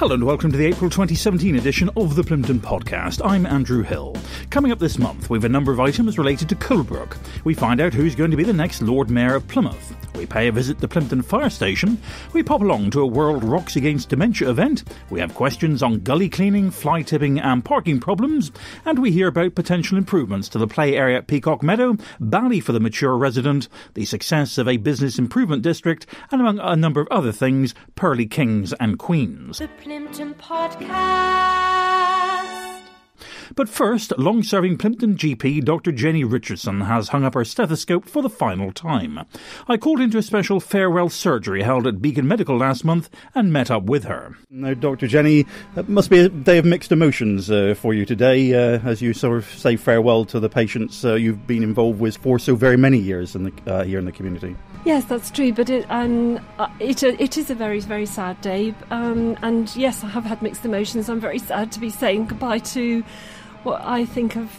Hello and welcome to the April 2017 edition of the Plympton Podcast. I'm Andrew Hill. Coming up this month, we have a number of items related to Colebrook. We find out who's going to be the next Lord Mayor of Plymouth. We pay a visit to Plympton Fire Station. We pop along to a World Rocks Against Dementia event. We have questions on gully cleaning, fly tipping and parking problems. And we hear about potential improvements to the play area at Peacock Meadow, ballet for the mature resident, the success of a business improvement district, and among a number of other things, Pearly Kings and Queens. The Plympton Podcast. But first, long-serving Plympton GP Dr. Jenny Richardson has hung up her stethoscope for the final time. I called into a special farewell surgery held at Beacon Medical last month and met up with her. Now, Dr. Jenny, it must be a day of mixed emotions for you today, as you sort of say farewell to the patients you've been involved with for so very many years in the, here in the community. Yes, that's true, but it is a very, very sad day. And yes, I have had mixed emotions. I'm very sad to be saying goodbye to what I think of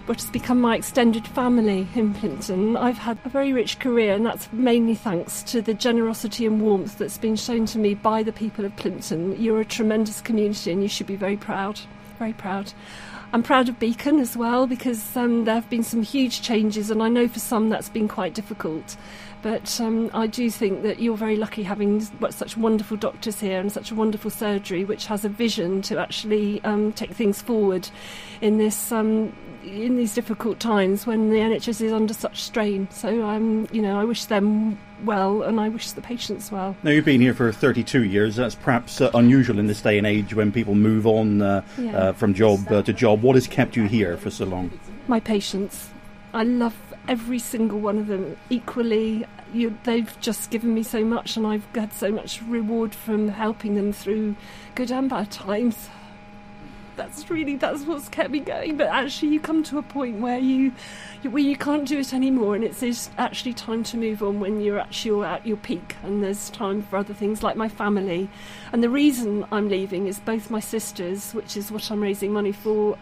what has become my extended family in Plympton. I've had a very rich career, and that's mainly thanks to the generosity and warmth that's been shown to me by the people of Plympton. You're a tremendous community and you should be very proud, very proud. I'm proud of Beacon as well, because there have been some huge changes, and I know for some that's been quite difficult. But I do think that you're very lucky having such wonderful doctors here and such a wonderful surgery, which has a vision to actually take things forward in this in these difficult times when the NHS is under such strain. So I wish them well, and I wish the patients well. Now, you've been here for 32 years. That's perhaps unusual in this day and age when people move on from job to job. What has kept you here for so long? My patients. I love every single one of them equally. They've just given me so much, and I've had so much reward from helping them through good and bad times. That's what's kept me going. But actually, you come to a point where you can't do it anymore, and it's actually time to move on when you're at your peak, and there's time for other things like my family. And the reason I'm leaving is both my sisters, which is what I'm raising money for,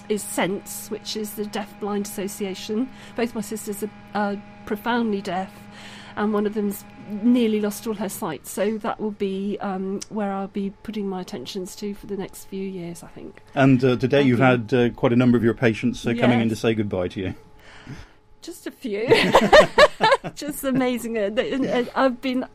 is SENSE, which is the Deaf Blind Association. Both my sisters are profoundly deaf, and one of them's nearly lost all her sight, so that will be where I'll be putting my attentions to for the next few years, I think. And today you've had quite a number of your patients coming in to say goodbye to you. Just a few. Just amazing. I've been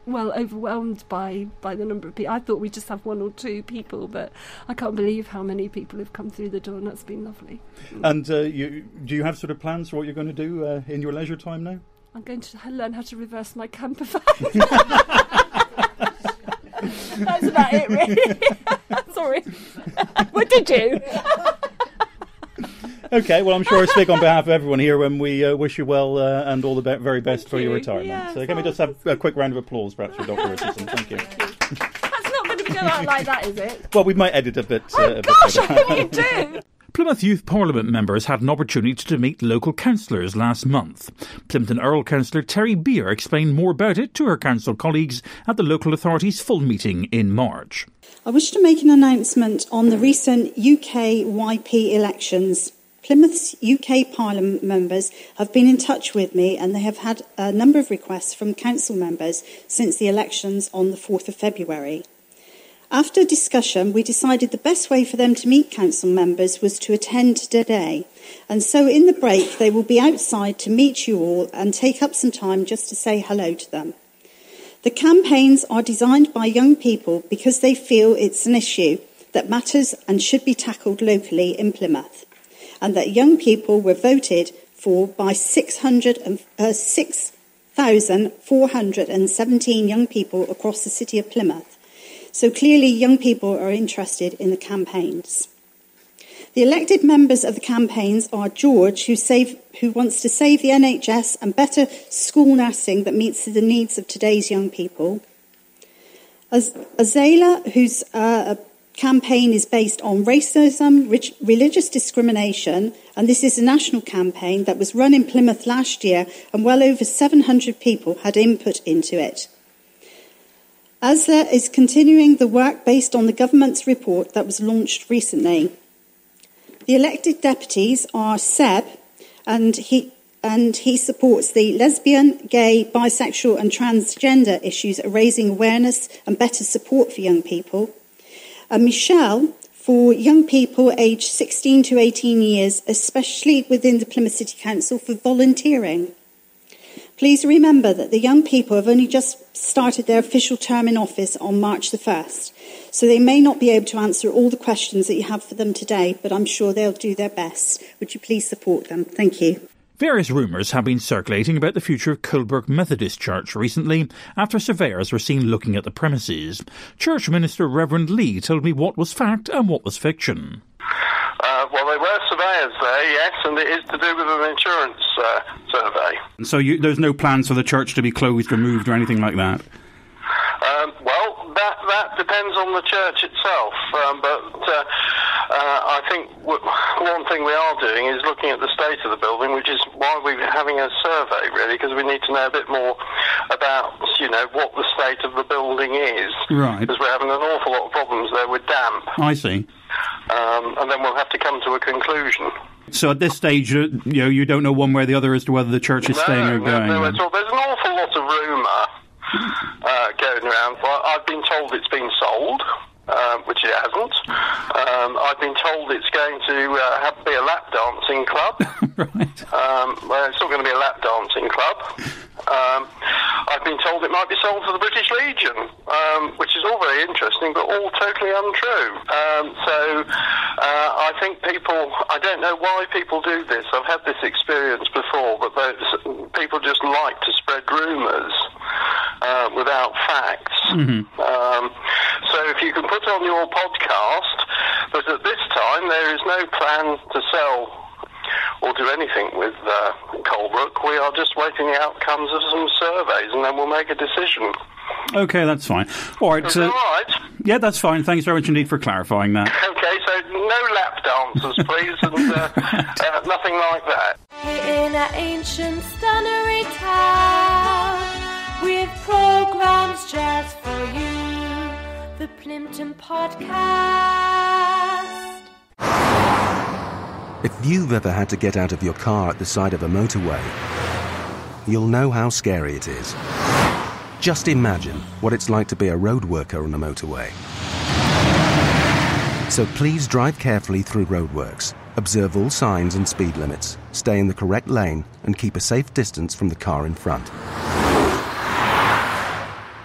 overwhelmed by the number of people. I thought we'd just have one or two people, but I can't believe how many people have come through the door, and that's been lovely. And do you have sort of plans for what you're going to do in your leisure time now? I'm going to learn how to reverse my camper van. That's about it, really. Sorry. What did you? Okay, well, I'm sure I speak on behalf of everyone here when we wish you well and all the very best for your retirement. Yeah, so can we just have a quick round of applause, perhaps, for Dr. Richardson? Thank you. That's not going to go out like that, is it? Well, we might edit a bit. Gosh, I hope you do. Plymouth Youth Parliament members had an opportunity to meet local councillors last month. Plympton Earl Councillor Terry Beer explained more about it to her council colleagues at the local authority's full meeting in March. I wish to make an announcement on the recent UK YP elections. Plymouth's UK Parliament members have been in touch with me, and they have had a number of requests from council members since the elections on the 4th of February. After discussion, we decided the best way for them to meet council members was to attend today. And so in the break, they will be outside to meet you all and take up some time just to say hello to them. The campaigns are designed by young people because they feel it's an issue that matters and should be tackled locally in Plymouth, and that young people were voted for by 6,417 young people across the city of Plymouth. So clearly young people are interested in the campaigns. The elected members of the campaigns are George, who wants to save the NHS and better school nursing that meets the needs of today's young people. Azela, whose campaign is based on racism, religious discrimination, and this is a national campaign that was run in Plymouth last year, and well over 700 people had input into it. Azla is continuing the work based on the government's report that was launched recently. The elected deputies are Seb, and he supports the lesbian, gay, bisexual and transgender issues, raising awareness and better support for young people. Michelle, for young people aged 16 to 18 years, especially within the Plymouth City Council, for volunteering. Please remember that the young people have only just started their official term in office on March the 1st, so they may not be able to answer all the questions that you have for them today, but I'm sure they'll do their best. Would you please support them? Thank you. Various rumours have been circulating about the future of Colebrook Methodist Church recently, after surveyors were seen looking at the premises. Church Minister Reverend Lee told me what was fact and what was fiction. Well, there were surveyors there, yes, and it is to do with an insurance survey. So there's no plans for the church to be closed or moved or anything like that? Well, that depends on the church itself, but I think one thing we are doing is looking at the state of the building, which is why we're having a survey, really, because we need to know a bit more about, what the state of the building is. Right. Because we're having an awful lot of problems there with damp. I see. And then we'll have to come to a conclusion. So at this stage, you don't know one way or the other as to whether the church is staying or going? No, at all. There's an awful lot of rumour going around. Well, I've been told it's been sold, which it hasn't. I've been told it's going to have to be a lap dancing club. Right. Well, it's not going to be a lap dancing club. I've been told it might be sold to the British Legion, which is all very interesting, but all totally untrue. So I think I don't know why people do this. I've had this experience before, but people just like to spread rumours without facts. Mm-hmm. So if you can put on your podcast that at this time there is no plan to sell or do anything with Colebrook. We are just waiting the outcomes of some surveys, and then we'll make a decision. OK, that's fine. All right. Is that all right? Yeah, that's fine. Thanks very much indeed for clarifying that. OK, so no lap dancers, please, and nothing like that. In an ancient stunnery town, with programmes just for you, the Plympton Podcast. If you've ever had to get out of your car at the side of a motorway, you'll know how scary it is. Just imagine what it's like to be a road worker on a motorway. So please drive carefully through roadworks, observe all signs and speed limits, stay in the correct lane, and keep a safe distance from the car in front.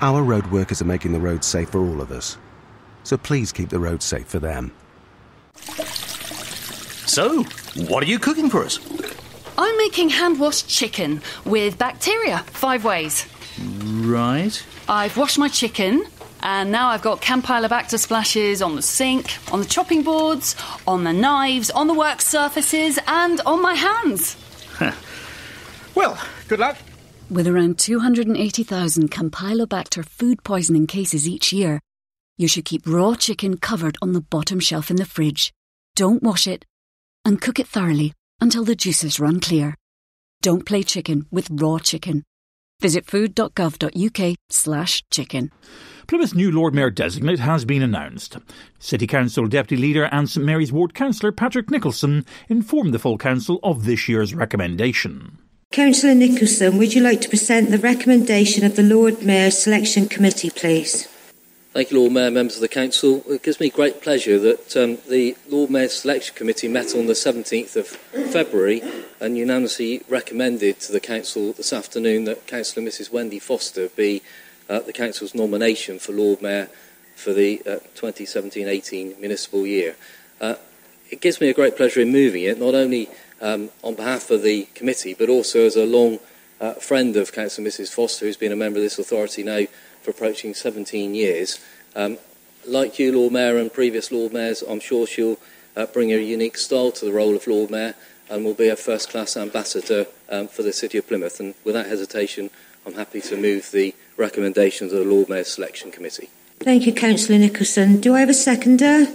Our road workers are making the roads safe for all of us. So please keep the roads safe for them. So, what are you cooking for us? I'm making hand-washed chicken with bacteria, 5 ways. Right. I've washed my chicken, and now I've got Campylobacter splashes on the sink, on the chopping boards, on the knives, on the work surfaces, and on my hands. Well, good luck. With around 280,000 Campylobacter food poisoning cases each year, you should keep raw chicken covered on the bottom shelf in the fridge. Don't wash it, and cook it thoroughly until the juices run clear. Don't play chicken with raw chicken. Visit food.gov.uk/chicken. Plymouth's new Lord Mayor designate has been announced. City Council Deputy Leader and St Mary's Ward Councillor Patrick Nicholson informed the full council of this year's recommendation. Councillor Nicholson, would you like to present the recommendation of the Lord Mayor Selection Committee, please? Thank you, Lord Mayor, members of the Council. It gives me great pleasure that the Lord Mayor Selection Committee met on the 17th of February and unanimously recommended to the Council this afternoon that Councillor Mrs Wendy Foster be the Council's nomination for Lord Mayor for the 2017-18 municipal year. It gives me a great pleasure in moving it, not only on behalf of the committee, but also as a long friend of Councillor Mrs Foster, who's been a member of this authority now for approaching 17 years. Like you, Lord Mayor, and previous Lord Mayors, I'm sure she'll bring a unique style to the role of Lord Mayor and will be a first-class ambassador for the City of Plymouth. And without hesitation, I'm happy to move the recommendations of the Lord Mayor Selection Committee. Thank you, Councillor Nicholson. Do I have a seconder?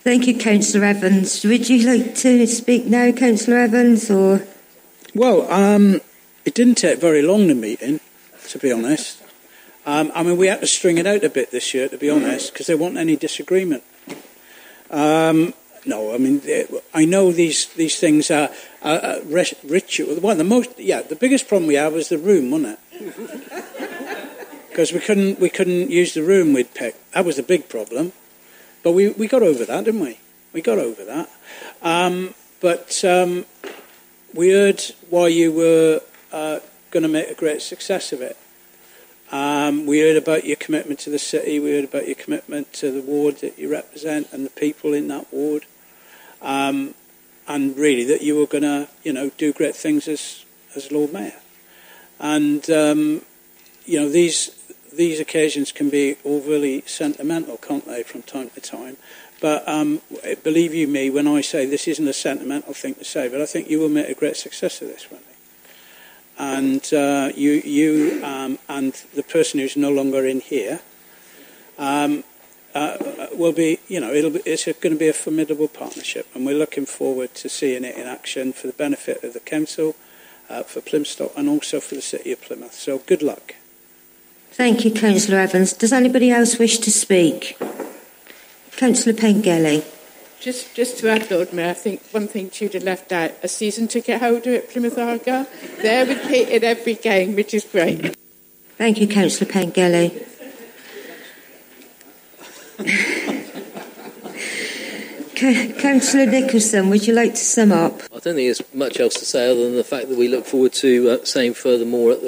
Thank you, Councillor Evans. Would you like to speak now, Councillor Evans, or...? Well, it didn't take very long, the meeting, to be honest. We had to string it out a bit this year, to be honest, because there wasn't any disagreement. I know these things are ritual. Well, the biggest problem we had was the room, wasn't it? Because we couldn't use the room we'd picked. That was the big problem. But we got over that, didn't we? We got over that. But we heard why you were going to make a great success of it. We heard about your commitment to the city. We heard about your commitment to the ward that you represent and the people in that ward. And really that you were going to, do great things as Lord Mayor. And, these occasions can be overly sentimental, can't they, from time to time? But believe you me, when I say this isn't a sentimental thing to say, but I think you will make a great success of this, won't you? And you and the person who's no longer in here will be, it's going to be a formidable partnership, and we're looking forward to seeing it in action for the benefit of the council, for Plymstock, and also for the city of Plymouth. So good luck. Thank you, Councillor Evans. Does anybody else wish to speak? Councillor Pengelly. Just to add, Lord Mayor, I think one thing Tudor left out, a season ticket holder at Plymouth Argyle. There with Pete in every game, which is great. Thank you, Councillor Pengelly. Councillor Nicholson, would you like to sum up? I don't think there's much else to say other than the fact that we look forward to saying furthermore at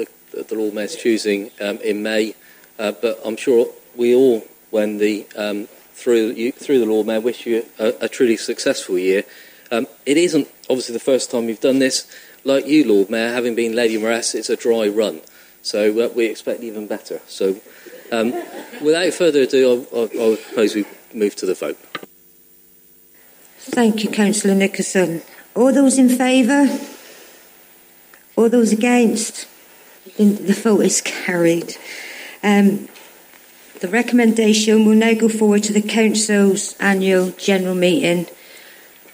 the Lord Mayor's choosing in May. But I'm sure we all, when through the Lord Mayor, wish you a truly successful year. It isn't obviously the first time you've done this. Like you, Lord Mayor, having been Lady Mayoress, it's a dry run. So we expect even better. So without further ado, I would propose we move to the vote. Thank you, Councillor Nicholson. All those in favour? All those against? The vote is carried. The recommendation will now go forward to the Council's annual general meeting.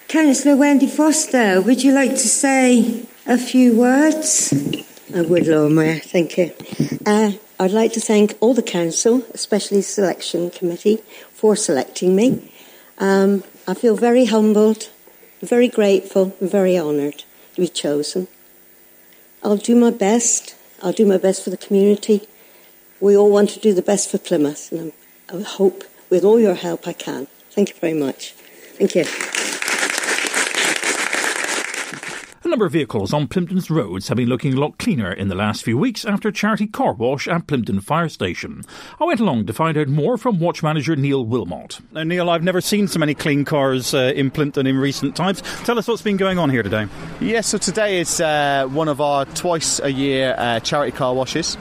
Councillor Wendy Foster, would you like to say a few words? I would, Lord Mayor, thank you. I'd like to thank all the council, especially the selection committee, for selecting me. I feel very humbled, very grateful, and very honoured to be chosen. I'll do my best. I'll do my best for the community. We all want to do the best for Plymouth, and I hope with all your help I can. Thank you very much. Thank you. A number of vehicles on Plympton's roads have been looking a lot cleaner in the last few weeks after a charity car wash at Plympton Fire Station. I went along to find out more from watch manager Neil Wilmot. Now, Neil, I've never seen so many clean cars in Plympton in recent times. Tell us what's been going on here today. Yes, so today is one of our twice-a-year charity car washes.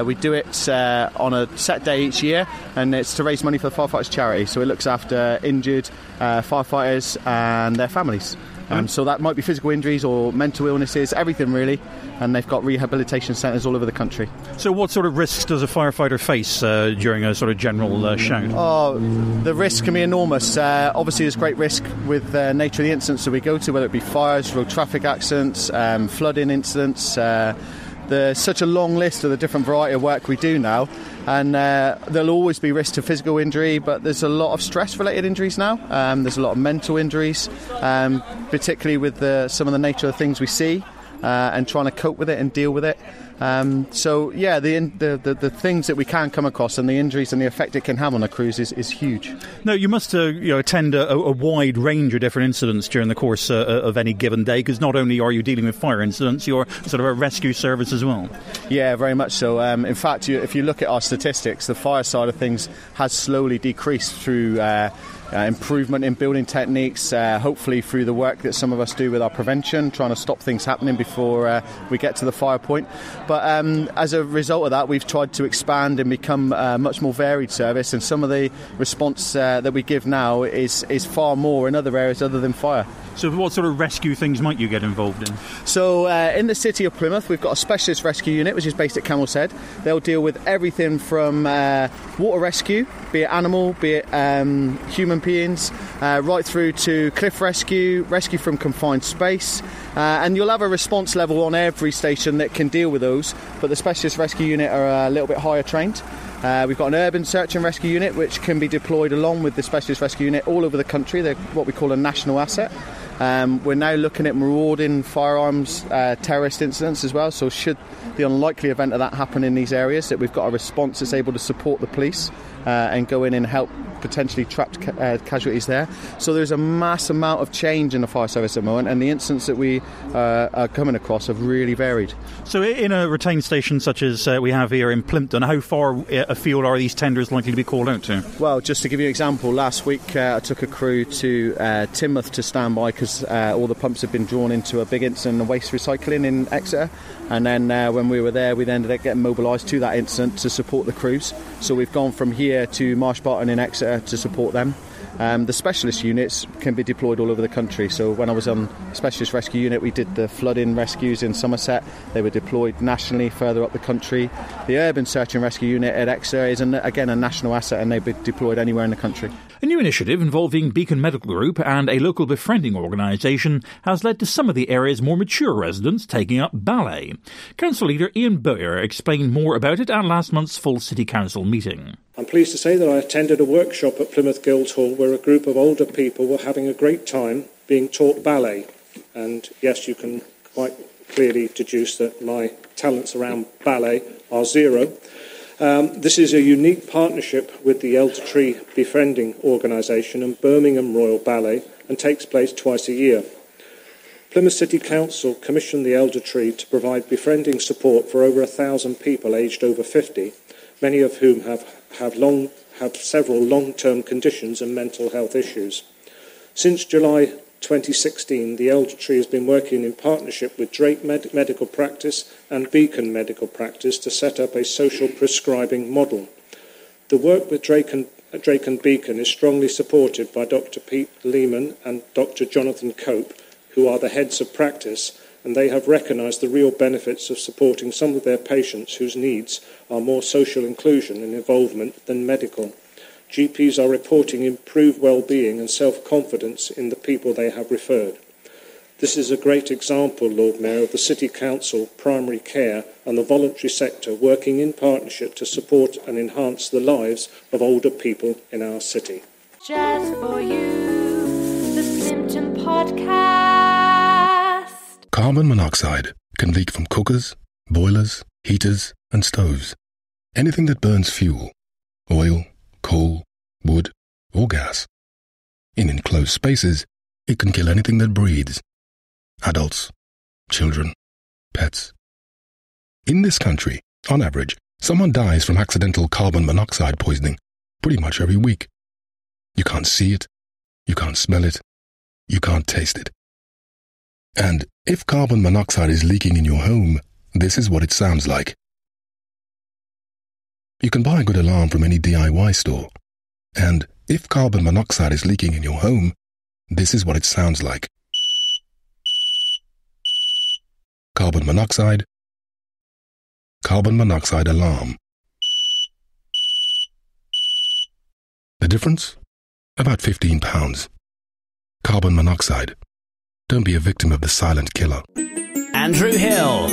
We do it on a set day each year, and it's to raise money for the Firefighters Charity. So it looks after injured firefighters and their families. So that might be physical injuries or mental illnesses, everything really. And they've got rehabilitation centres all over the country. So what sort of risks does a firefighter face during a sort of general shout? Oh, the risk can be enormous. Obviously there's great risk with the nature of the incidents that we go to, whether it be fires, road traffic accidents, flooding incidents. There's such a long list of the different variety of work we do now, and there'll always be risk to physical injury, but there's a lot of stress-related injuries now. There's a lot of mental injuries, particularly with some of the nature of the things we see, and trying to cope with it and deal with it. So yeah, the things that we can come across and the injuries and the effect it can have on a cruise is huge. Now, you must attend a wide range of different incidents during the course of any given day, because not only are you dealing with fire incidents, you're sort of a rescue service as well. Yeah, very much so. In fact, if you look at our statistics, the fire side of things has slowly decreased through improvement in building techniques, hopefully through the work that some of us do with our prevention, trying to stop things happening before we get to the fire point. But as a result of that, we've tried to expand and become a much more varied service, and some of the response that we give now is far more in other areas other than fire. So what sort of rescue things might you get involved in? So in the city of Plymouth, we've got a specialist rescue unit, which is based at Camel's Head. They'll deal with everything from water rescue, be it animal, be it human beings, right through to cliff rescue, rescue from confined space. And you'll have a response level on every station that can deal with those, but the specialist rescue unit are a little bit higher trained. We've got an urban search and rescue unit which can be deployed along with the specialist rescue unit all over the country. They're what we call a national asset. We're now looking at marauding firearms terrorist incidents as well, so should the unlikely event of that happen in these areas, that we've got a response that's able to support the police and go in and help potentially trapped casualties there. So there's a mass amount of change in the fire service at the moment, and the incidents that we are coming across have really varied. So in a retained station such as we have here in Plympton, how far afield are these tenders likely to be called out to? Well, just to give you an example, last week I took a crew to Teignmouth to stand by because all the pumps had been drawn into a big incident of waste recycling in Exeter, and then when we were there we ended up getting mobilised to that incident to support the crews. So we've gone from here to Marsh Barton in Exeter to support them. The specialist units can be deployed all over the country. So when I was on Specialist Rescue Unit, we did the flooding rescues in Somerset. They were deployed nationally further up the country. The Urban Search and Rescue Unit at Exeter is, again, a national asset, and they've been deployed anywhere in the country. A new initiative involving Beacon Medical Group and a local befriending organisation has led to some of the area's more mature residents taking up ballet. Council leader Ian Bowyer explained more about it at last month's full City Council meeting. I'm pleased to say that I attended a workshop at Plymouth Guildhall where a group of older people were having a great time being taught ballet. And yes, you can quite clearly deduce that my talents around ballet are zero. This is a unique partnership with the Elder Tree Befriending Organisation and Birmingham Royal Ballet, and takes place twice a year. Plymouth City Council commissioned the Elder Tree to provide befriending support for over 1,000 people aged over 50, many of whom have several long-term conditions and mental health issues. Since July 2016, the Elder Tree has been working in partnership with Drake Medical Practice and Beacon Medical Practice to set up a social prescribing model. The work with Drake and Beacon is strongly supported by Dr. Pete Lehman and Dr. Jonathan Cope, who are the heads of practice, and they have recognised the real benefits of supporting some of their patients whose needs are more social inclusion and involvement than medical. GPs are reporting improved well-being and self-confidence in the people they have referred. This is a great example, Lord Mayor, of the City Council, primary care and the voluntary sector working in partnership to support and enhance the lives of older people in our city. Just for you, the Plympton Podcast. Carbon monoxide can leak from cookers, boilers, heaters and stoves. Anything that burns fuel, oil, coal, wood or gas. In enclosed spaces, it can kill anything that breathes. Adults, children, pets. In this country, on average, someone dies from accidental carbon monoxide poisoning pretty much every week. You can't see it, you can't smell it, you can't taste it. And if carbon monoxide is leaking in your home, this is what it sounds like. You can buy a good alarm from any DIY store. And if carbon monoxide is leaking in your home, this is what it sounds like. Carbon monoxide alarm. The difference? About £15. Carbon monoxide. Don't be a victim of the silent killer. Andrew Hill.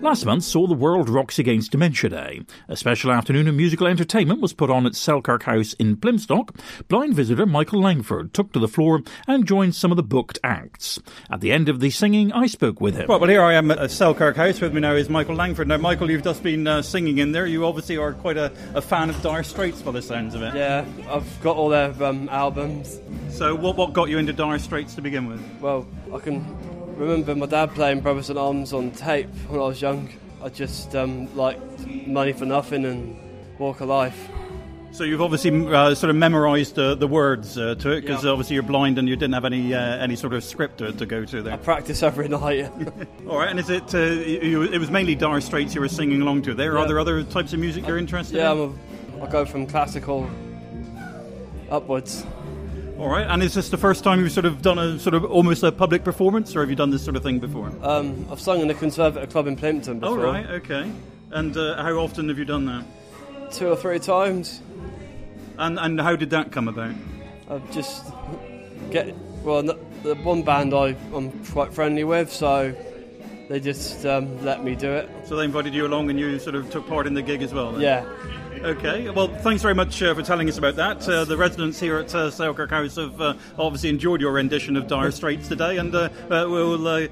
Last month saw the World Rocks Against Dementia Day. A special afternoon of musical entertainment was put on at Selkirk House in Plymstock. Blind visitor Michael Langford took to the floor and joined some of the booked acts. At the end of the singing, I spoke with him. Right, well, here I am at Selkirk House. With me now is Michael Langford. Now, Michael, you've just been singing in there. You obviously are quite a fan of Dire Straits by the sounds of it. Yeah, I've got all their albums. So what got you into Dire Straits to begin with? Well, I can remember my dad playing Brothers in Arms on tape when I was young. I just liked Money for Nothing and Walk of Life. So you've obviously sort of memorised the words to it, because obviously you're blind and you didn't have any sort of script to go to there. I practice every night. All right, and is it it was mainly Dire Straits you were singing along to there? Yeah. Are there other types of music you're interested in? Yeah, I go from classical upwards. All right, and is this the first time you've sort of done a sort of almost a public performance, or have you done this sort of thing before? I've sung in the Conservative Club in Plympton before. Oh, right, okay. And how often have you done that? 2 or 3 times. And how did that come about? I've just the one band I'm quite friendly with, so they just let me do it. So they invited you along and you sort of took part in the gig as well then? Yeah. Okay, well, thanks very much for telling us about that. The residents here at Selkirk House have obviously enjoyed your rendition of Dire Straits today, and we'll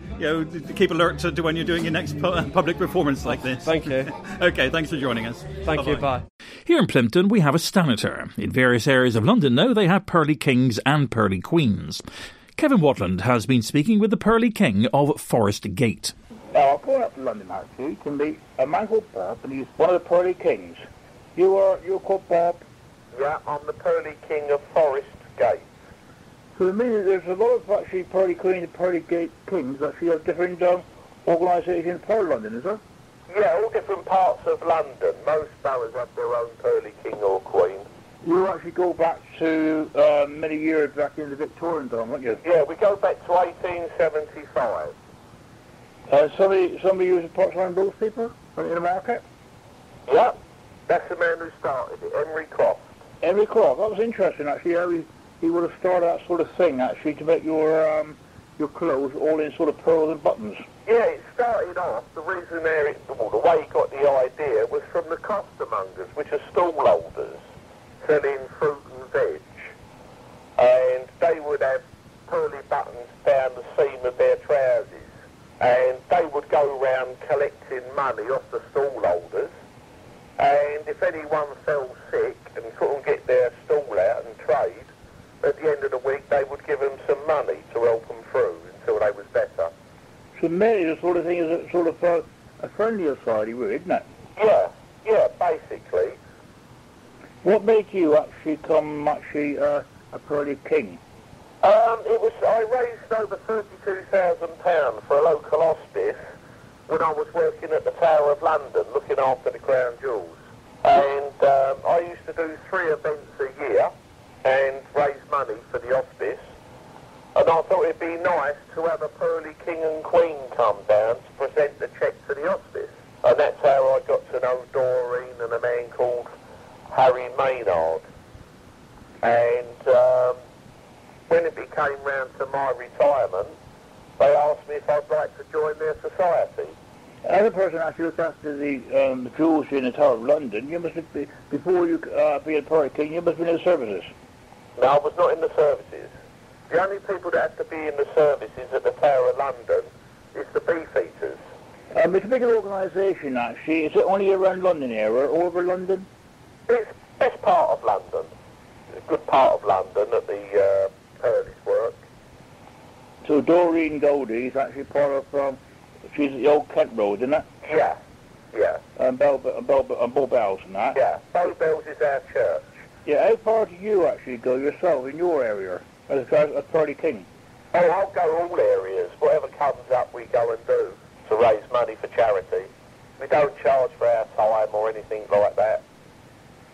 keep alert to when you're doing your next public performance like this. Thank you. Okay, thanks for joining us. Thank you, bye. Here in Plympton, we have a Stanitor. In various areas of London, though, they have Pearly Kings and Pearly Queens. Kevin Watland has been speaking with the Pearly King of Forest Gate. Now, I'm going up to London, actually, to meet a man called Bob, and he's one of the Pearly Kings. You're called Bob? Yeah, I'm the Pearly King of Forest Gate. So it means there's a lot of actually Pearly Queens and Pearly Gate Kings actually of different organisations per London, is there? Yeah, all different parts of London. Most boroughs have their own Pearly King or Queen. You actually go back to many years back in the Victorian time, don't you? Yeah, we go back to 1875. Somebody used part-time those people in the market? Yeah. That's the man who started it, Henry Croft. Henry Croft, that was interesting actually, how he would have started that sort of thing actually to make your clothes all in sort of pearls and buttons. Yeah, it started off, the way he got the idea was from the costermongers, which are stallholders, selling fruit and veg. And they would have pearly buttons down the seam of their trousers. And they would go around collecting money off the stallholders. And if anyone fell sick and couldn't get their stall out and trade, at the end of the week they would give them some money to help them through until they was better. So maybe the sort of thing is a sort of a friendlier side, isn't it? Yeah, basically. What made you actually become a Pearly King? I raised over £32,000 for a local hospice when I was working at the Tower of London looking after the Crown Jewels. And I used to do 3 events a year and raise money for the hospice. And I thought it'd be nice to have a Pearly King and Queen come down to present the cheque to the hospice. And that's how I got to know Doreen and a man called Harry Maynard. And when it became round to my retirement, they asked me if I'd like to join their society. As a person actually looks after the jewels in the Tower of London, you must have been, before you be a Pearly King, you must have been in the services. No, I was not in the services. The only people that have to be in the services at the Tower of London is the beefeaters. It's a bigger organisation, actually. Is it only around London area, all over London? It's the best part of London. It's a good part of London that the Pearlies work. So Doreen Goldie is actually part of, she's at the old Kent Road, isn't it? Yeah. And Bow Bells and that? Yeah, Bow Bells is our church. Yeah, how far do you actually go yourself in your area as a Pearly King? Oh, I'll go all areas. Whatever comes up we go and do to raise money for charity. We don't charge for our time or anything like that,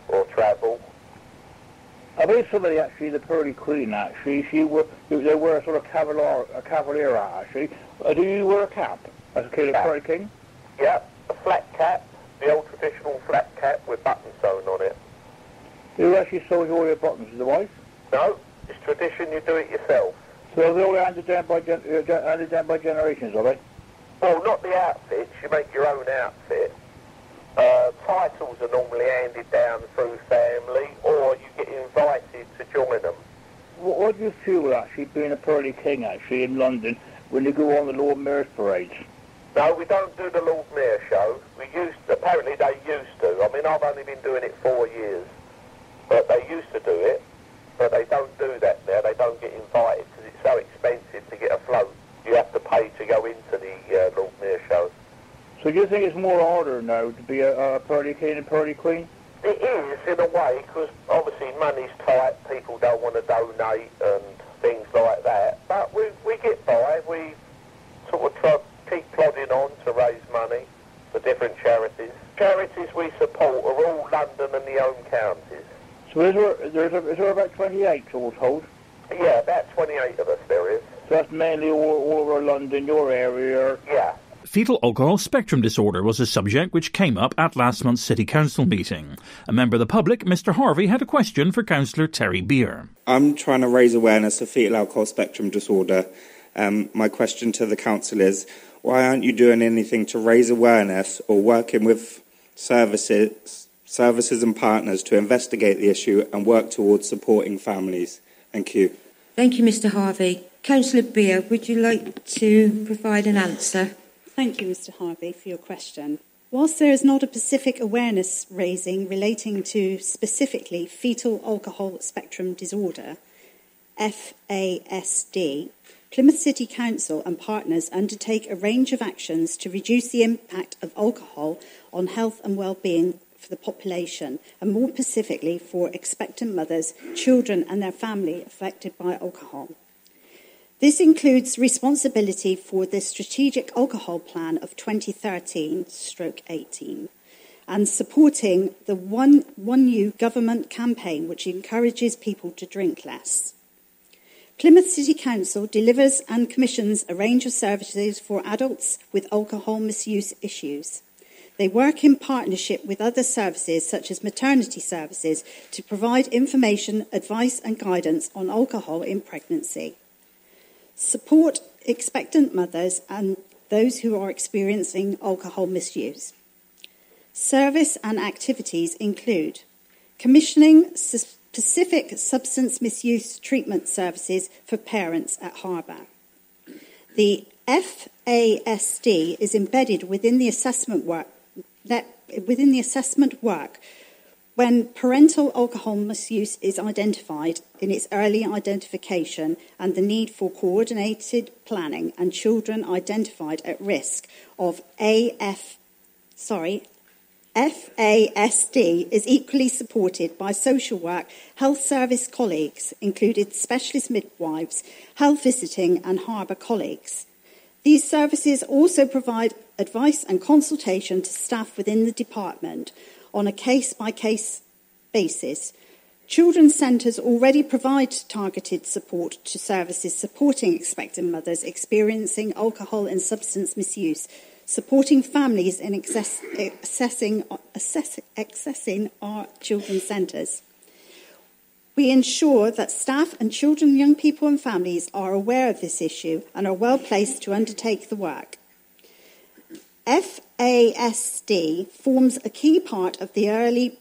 or travel. I believe somebody actually, the Pearly Queen actually, they wear a sort of cavalier actually. Do you wear a cap as a Pearly King? Yeah, a flat cap, the old traditional flat cap with buttons sewn on it. Who actually sews all your buttons? Is the wife? No, it's tradition, you do it yourself. So they're all handed down by generations, are they? Well, not the outfits, you make your own outfit. Titles are normally handed down through family, or you get invited to join them. What do you feel, actually, being a Pearly King, actually, in London, when you go on the Lord Mayor's parades? No, we don't do the Lord Mayor show. Apparently they used to. I mean, I've only been doing it 4 years. But they used to do it, but they don't do that now. They don't get invited because it's so expensive to get a float. You have to pay to go into the Lord Mayor show. So do you think it's more harder now to be a Pearly King and Pearly Queen? It is, in a way, because obviously money's tight, people don't want to donate and things like that. But we get by, we sort of keep plodding on to raise money for different charities. Charities we support are all London and the home counties. So is there about 28 all told? Yeah, about 28 of us there is. So that's mainly all over London, your area? Yeah. Fetal alcohol spectrum disorder was a subject which came up at last month's City Council meeting. A member of the public, Mr Harvey, had a question for Councillor Terry Beer. I'm trying to raise awareness of fetal alcohol spectrum disorder. My question to the council is, why aren't you doing anything to raise awareness or working with services services and partners to investigate the issue and work towards supporting families. Thank you. Thank you, Mr. Harvey. Councillor Beer, would you like to provide an answer? Thank you, Mr. Harvey, for your question. Whilst there is not a specific awareness raising relating to specifically fetal alcohol spectrum disorder, FASD, Plymouth City Council and partners undertake a range of actions to reduce the impact of alcohol on health and well-being for the population, and more specifically for expectant mothers, children and their family affected by alcohol. This includes responsibility for the Strategic Alcohol Plan of 2013/18 and supporting the One You government campaign, which encourages people to drink less. Plymouth City Council delivers and commissions a range of services for adults with alcohol misuse issues. They work in partnership with other services, such as maternity services, to provide information, advice and guidance on alcohol in pregnancy. Support expectant mothers and those who are experiencing alcohol misuse. Service and activities include commissioning specific substance misuse treatment services for parents at Harbour. The FASD is embedded within the assessment work when parental alcohol misuse is identified in its early identification and the need for coordinated planning, and children identified at risk of FASD is equally supported by social work, health service colleagues, including specialist midwives, health visiting and harbour colleagues. These services also provide advice and consultation to staff within the department on a case-by-case basis. Children's centres already provide targeted support to services supporting expectant mothers experiencing alcohol and substance misuse, supporting families in accessing our children's centres. We ensure that staff and children, young people and families are aware of this issue and are well placed to undertake the work. FASD forms a key part of the early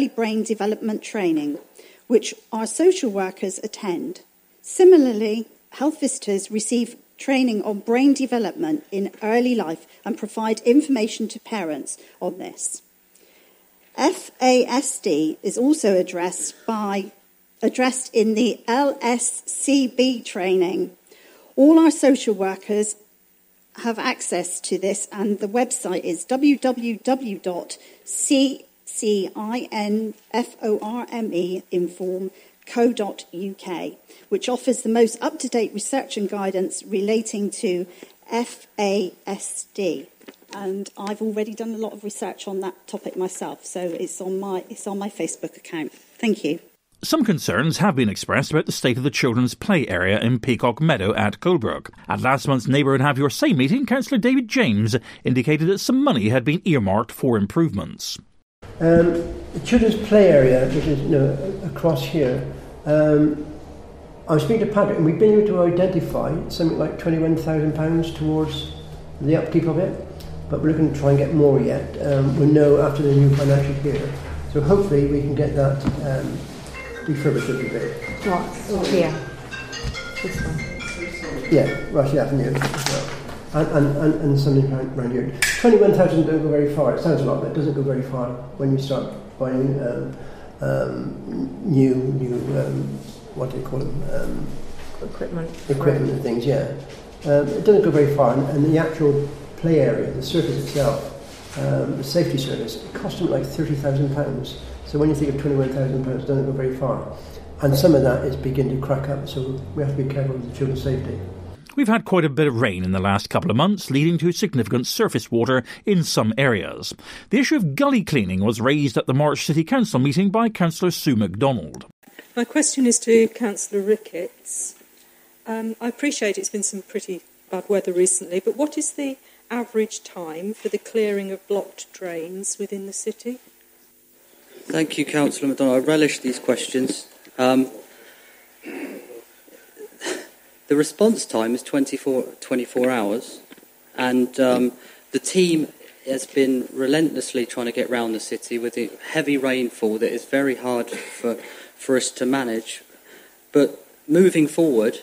brain development training, which our social workers attend. Similarly, health visitors receive training on brain development in early life and provide information to parents on this. FASD is also addressed in the LSCB training. All our social workers have access to this, and the website is www.cinformeinform.co.uk, which offers the most up-to-date research and guidance relating to FASD. And I've already done a lot of research on that topic myself, so it's on my Facebook account. Thank you. Some concerns have been expressed about the state of the children's play area in Peacock Meadow at Colebrook. At last month's Neighbourhood Have Your Say meeting, Councillor David James indicated that some money had been earmarked for improvements. The children's play area, which is across here, I was speaking to Patrick, and we've been able to identify something like £21,000 towards the upkeep of it, but we're looking to try and get more yet. We'll know after the new financial year. So hopefully we can get that refurbished a little bit. What? Oh, here. This one. Yeah, Rushy Avenue as well. And something around here. 21,000 don't go very far. It sounds a lot, but it doesn't go very far when you start buying new what do you call them? Equipment and things, yeah. It doesn't go very far, and the actual play area, the surface itself, the safety service, it cost them like £30,000. So when you think of £21,000, it doesn't go very far. And some of that is beginning to crack up, so we have to be careful with the children's safety. We've had quite a bit of rain in the last couple of months, leading to significant surface water in some areas. The issue of gully cleaning was raised at the March City Council meeting by Councillor Sue MacDonald. My question is to Councillor Ricketts. I appreciate it's been some pretty bad weather recently, but what is the average time for the clearing of blocked drains within the city? Thank you, Councillor MacDonald. I relish these questions. The response time is 24 hours, and the team has been relentlessly trying to get round the city with the heavy rainfall that is very hard for us to manage. But moving forward,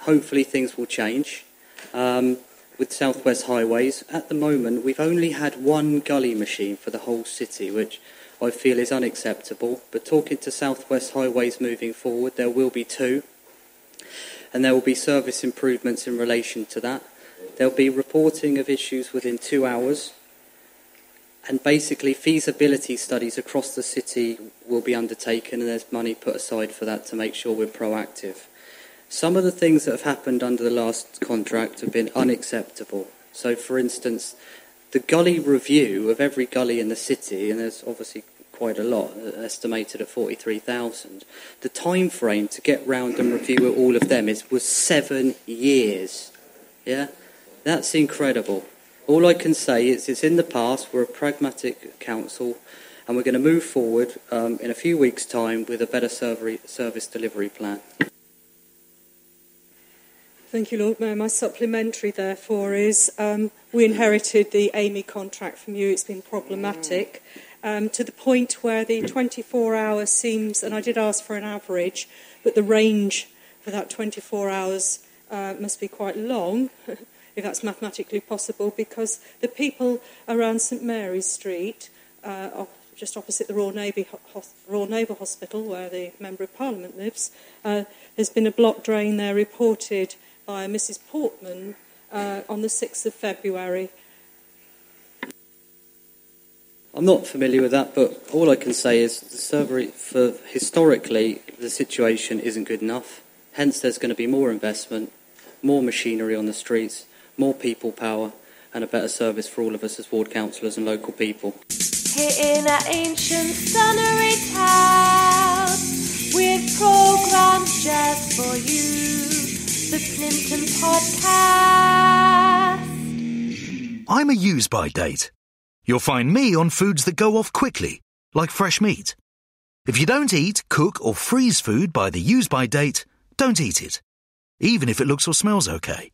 hopefully things will change. With South West Highways, at the moment we've only had one gully machine for the whole city, which I feel is unacceptable. But talking to South West Highways moving forward, there will be two, and there will be service improvements in relation to that. There'll be reporting of issues within 2 hours, and basically feasibility studies across the city will be undertaken, and there's money put aside for that to make sure we're proactive. Some of the things that have happened under the last contract have been unacceptable. So, for instance, the gully review of every gully in the city, and there's obviously quite a lot, estimated at 43,000, the time frame to get round and review all of them was 7 years. Yeah? That's incredible. All I can say is it's in the past. We're a pragmatic council, and we're going to move forward in a few weeks' time with a better service delivery plan. Thank you, Lord Mayor. My supplementary, therefore, is we inherited the Amy contract from you. It's been problematic to the point where the 24 hours seems, and I did ask for an average, but the range for that 24 hours must be quite long, if that's mathematically possible, because the people around St Mary's Street, just opposite the Royal Naval Hospital, where the Member of Parliament lives, there's been a blocked drain there reported by Mrs Portman on the 6th of February. I'm not familiar with that, but all I can say is historically the situation isn't good enough. Hence there's going to be more investment, more machinery on the streets, more people power, and a better service for all of us as ward councillors and local people. Here in our ancient sunnery town, with programmes just for you, the Plympton Podcast. I'm a use-by date. You'll find me on foods that go off quickly, like fresh meat. If you don't eat, cook or freeze food by the use-by date, don't eat it, even if it looks or smells okay.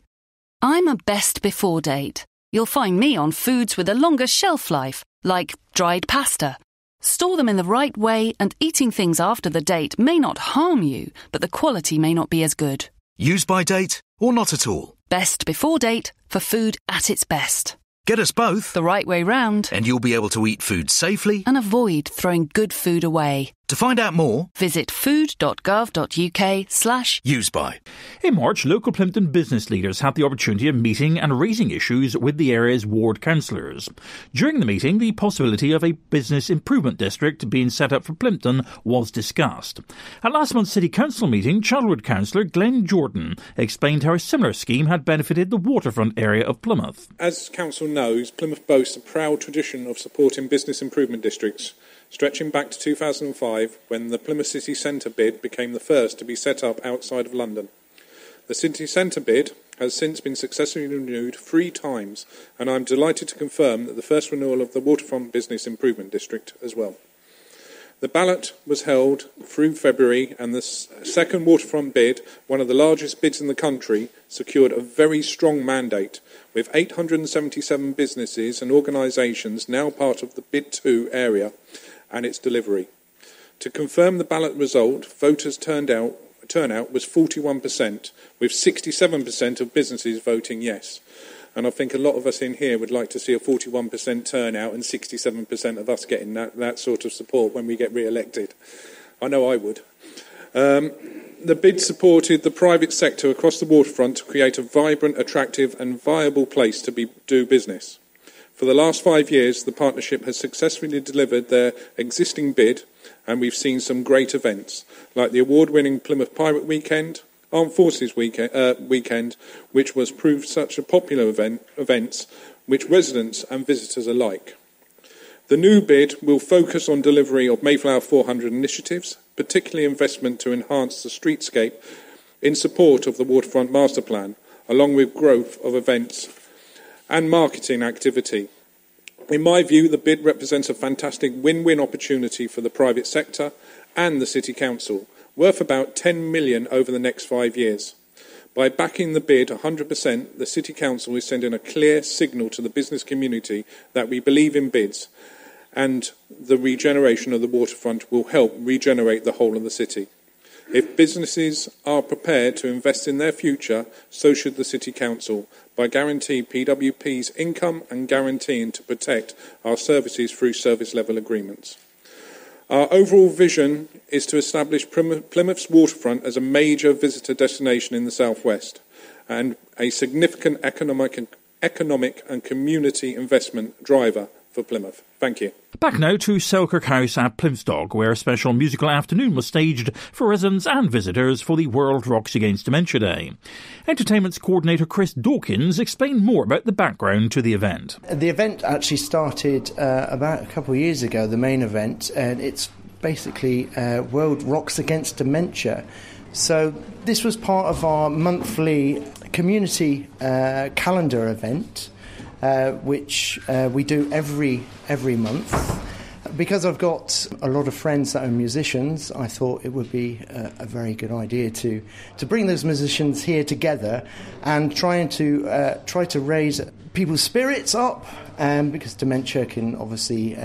I'm a best before date. You'll find me on foods with a longer shelf life, like dried pasta. Store them in the right way, and eating things after the date may not harm you, but the quality may not be as good. Use by date or not at all. Best before date for food at its best. Get us both the right way round, and you'll be able to eat food safely and avoid throwing good food away. To find out more, visit food.gov.uk/useby. In March, local Plympton business leaders had the opportunity of meeting and raising issues with the area's ward councillors. During the meeting, the possibility of a business improvement district being set up for Plympton was discussed. At last month's City Council meeting, Charlwood councillor Glenn Jordan explained how a similar scheme had benefited the waterfront area of Plymouth. As Council knows, Plymouth boasts a proud tradition of supporting business improvement districts, stretching back to 2005 when the Plymouth City Centre bid became the first to be set up outside of London. The City Centre bid has since been successfully renewed 3 times, and I'm delighted to confirm that the first renewal of the Waterfront Business Improvement District as well. The ballot was held through February, and the second waterfront bid, one of the largest bids in the country, secured a very strong mandate, with 877 businesses and organisations now part of the Bid 2 area and its delivery. To confirm the ballot result, voters' turnout was 41%, with 67% of businesses voting yes. And I think a lot of us in here would like to see a 41% turnout and 67% of us getting that sort of support when we get re-elected. I know I would. The bid supported the private sector across the waterfront to create a vibrant, attractive and viable place to do business. For the last 5 years, the partnership has successfully delivered their existing bid, and we've seen some great events, like the award-winning Plymouth Pirate Weekend, Armed Forces Weekend, which was proved such a popular events which residents and visitors alike. The new bid will focus on delivery of Mayflower 400 initiatives, particularly investment to enhance the streetscape in support of the Waterfront Master Plan, along with growth of events and marketing activity. In my view, the bid represents a fantastic win-win opportunity for the private sector and the City Council, worth about 10 million over the next 5 years. By backing the bid 100%, the City Council is sending a clear signal to the business community that we believe in bids, and the regeneration of the waterfront will help regenerate the whole of the city. If businesses are prepared to invest in their future, so should the City Council, by guaranteeing PWP's income and guaranteeing to protect our services through service level agreements. Our overall vision is to establish Plymouth's waterfront as a major visitor destination in the southwest and a significant economic and community investment driver for Plymouth. Thank you. Back now to Selkirk House at Plymstock, where a special musical afternoon was staged for residents and visitors for the World Rocks Against Dementia Day. Entertainment's coordinator Chris Dawkins explained more about the background to the event. The event actually started about a couple of years ago, the main event, and it's basically World Rocks Against Dementia. So this was part of our monthly community calendar event, which we do every month. Because I've got a lot of friends that are musicians, I thought it would be a very good idea to bring those musicians here together and try to raise people's spirits up, because dementia can obviously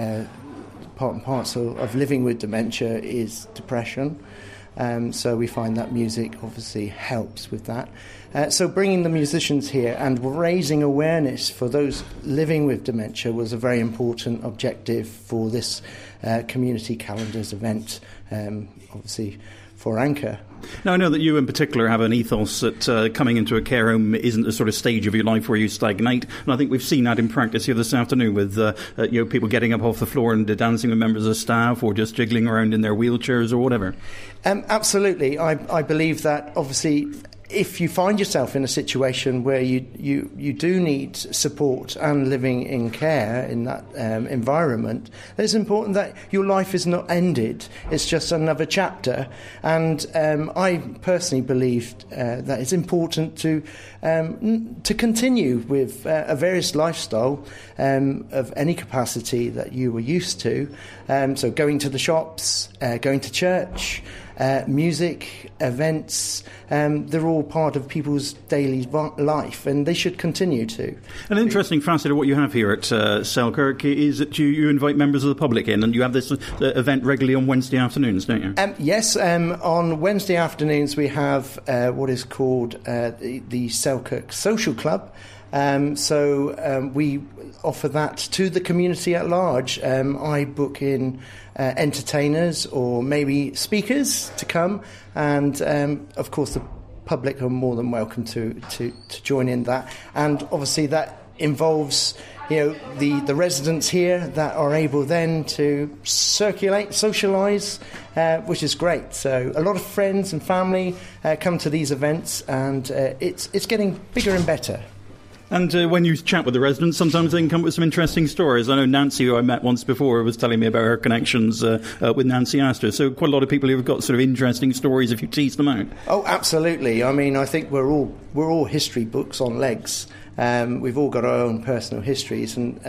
part and parcel of living with dementia is depression. So we find that music obviously helps with that. So bringing the musicians here and raising awareness for those living with dementia was a very important objective for this community calendars event, obviously for Anchor. Now, I know that you in particular have an ethos that coming into a care home isn't a sort of stage of your life where you stagnate, and I think we've seen that in practice here this afternoon with people getting up off the floor and dancing with members of staff or just jiggling around in their wheelchairs or whatever. Absolutely. I believe that obviously if you find yourself in a situation where you do need support and living in care in that environment, it's important that your life is not ended. It's just another chapter. And I personally believe that it's important to continue with a various lifestyle of any capacity that you were used to. So going to the shops, going to church, music, events, they're all part of people's daily life, and they should continue to. An interesting facet of what you have here at Selkirk is that you invite members of the public in, and you have this event regularly on Wednesday afternoons, don't you? Yes, on Wednesday afternoons we have what is called the Selkirk Social Club. So we offer that to the community at large. I book in entertainers or maybe speakers to come, and of course the public are more than welcome to join in that. And obviously that involves the residents here that are able then to socialise, which is great. So a lot of friends and family come to these events, and it's getting bigger and better. And when you chat with the residents, sometimes they can come up with some interesting stories. I know Nancy, who I met once before, was telling me about her connections with Nancy Astor. So quite a lot of people who have got sort of interesting stories if you tease them out. Oh, absolutely. I mean, I think we're all history books on legs. We've all got our own personal histories, and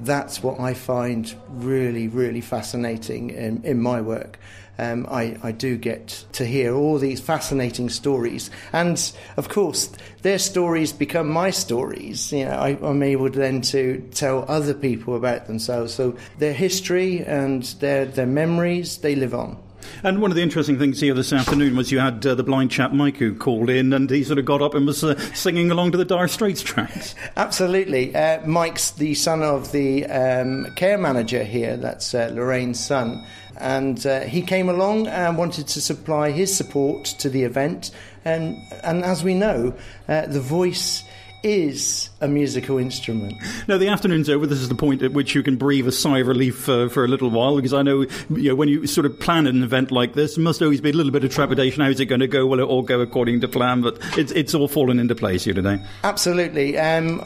that's what I find really, really fascinating in my work. I do get to hear all these fascinating stories, and of course their stories become my stories. I'm able then to tell other people about themselves, so their history and their memories, they live on. And one of the interesting things here this afternoon was you had the blind chap Mike who called in, and he sort of got up and was singing along to the Dire Straits tracks. Absolutely. Mike's the son of the care manager here, that's Lorraine's son. And he came along and wanted to supply his support to the event. And as we know, the voice is a musical instrument. Now, the afternoon's over. This is the point at which you can breathe a sigh of relief for a little while, because I know, when you sort of plan an event like this, there must always be a little bit of trepidation. How's it going to go? Will it all go according to plan? But it's all fallen into place here today. Absolutely. I'm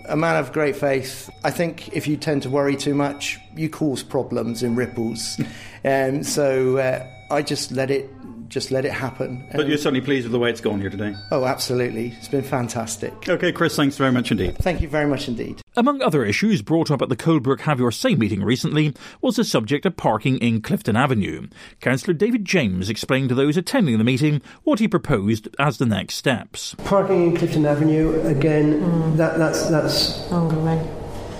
a man of great faith. I think if you tend to worry too much, you cause problems in ripples. So I just let it just let it happen. But you're certainly pleased with the way it's gone here today? Oh, absolutely. It's been fantastic. OK, Chris, thanks very much indeed. Thank you very much indeed. Among other issues brought up at the Colebrook Have Your Say meeting recently was the subject of parking in Clifton Avenue. Councillor David James explained to those attending the meeting what he proposed as the next steps. Parking in Clifton Avenue, again, that's ongoing.